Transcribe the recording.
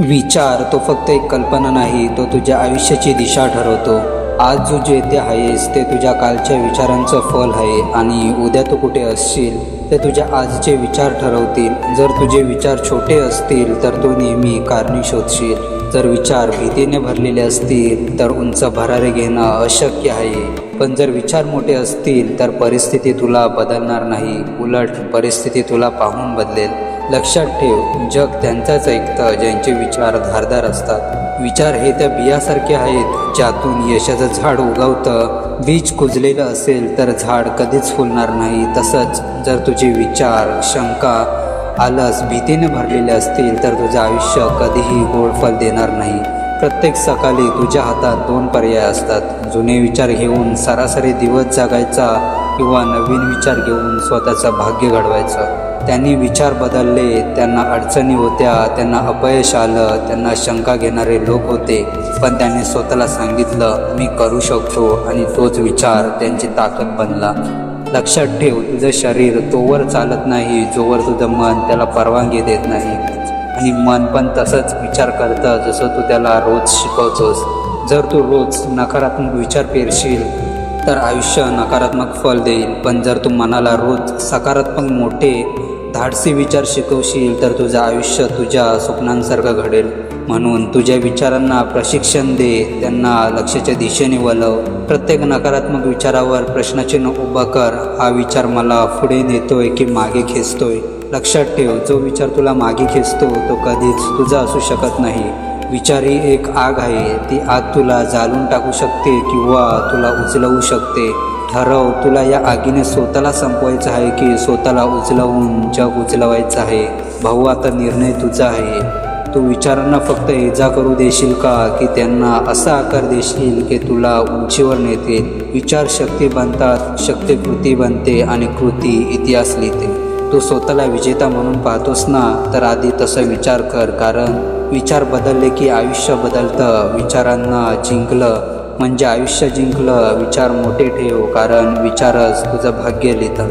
विचार तो फक्त एक कल्पना नाही, तो तुझ्या आयुष्याची दिशा ठरवतो. आज जो जेथे आहेस ते तुझ्या कालच्या विचारांचं फल आहे आणि उद्या तू कुठे असशील ते तुझ्या आजचे विचार ठरवतील. जर तुझे विचार छोटे असतील तर तू नेहमी कारणे शोधशील. जर विचार भीतीने भरलेले असतील तर उंच भरारे घेणं अशक्य आहे. पण जर विचार मोठे असतील तर परिस्थिती तुला बदलणार नाही, उलट परिस्थिती तुला पाहून बदलेल. लक्षात ठेव, जग त्यांचाच ऐकतं ज्यांचे विचार धारदार असतात. विचार हे त्या बियासारखे आहेत ज्यातून यशाचं झाड उगवतं. बीज कुजलेलं असेल तर झाड कधीच फुलणार नाही. तसंच जर तुझे विचार शंका आलस भीतीने भरलेले असतील तर तुझं आयुष्य कधीही गोड फल देणार नाही. प्रत्येक सकाळी तुझ्या हातात 2 पर्याय असतात. जुने विचार घेऊन सरासरी दिवस जगायचा किंवा नवीन विचार घेऊन स्वतःचं भाग्य घडवायचं. त्यांनी विचार बदलले, त्यांना अडचणी होत्या, त्यांना अपयश आलं, त्यांना शंका घेणारे लोक होते, पण त्यांनी स्वतःला सांगितलं मी करू शकतो आणि तोच विचार त्यांची ताकद बनला. लक्षात ठेव, तुझं शरीर तोवर चालत नाही जोवर तुझं मन त्याला परवानगी देत नाही. आणि मन पण तसंच विचार करतं जसं तू त्याला रोज शिकवतोस. जर तू रोज नकारात्मक विचार पेरशील तर आयुष्य नकारात्मक फल देईल. पण जर तू मनाला रोज सकारात्मक मोठे धाडसी विचार शिकवशील तर तुझं आयुष्य तुझ्या स्वप्नांसारखं घडेल. म्हणून तुझ्या विचारांना प्रशिक्षण दे, त्यांना लक्ष्याच्या दिशेने वळव. प्रत्येक नकारात्मक विचारावर प्रश्नचिन्ह उभं कर. हा विचार मला पुढे नेतोय की मागे खेचतोय? लक्षात ठेव, जो विचार तुला मागे खेचतो तो कधीच तुझा असू शकत नाही. विचार ही एक आग आहे, ती आग तुला जाळून टाकू शकते किंवा तुला उचलवू शकते. ठरव, तुला या आगीने स्वतःला संपवायचं आहे की स्वतःला उचलवून जग उचलवायचं आहे. भाऊ, आता निर्णय तुझा आहे. तू विचारांना फक्त इजा करू देशील का की त्यांना असा आकार देशील की तुला उंचीवर नेतील? विचार शक्ती बनतात, शक्ती कृती बनते आणि कृती इतिहास लिहिते. तू स्वतःला विजेता म्हणून पाहतोस ना, तर आधी तसं विचार कर, कारण विचार बदलले की आयुष्य बदलतं. विचारांना जिंकलं म्हणजे आयुष्य जिंकलं. विचार मोठे ठेव, कारण विचारच तुझं भाग्य लिहितात.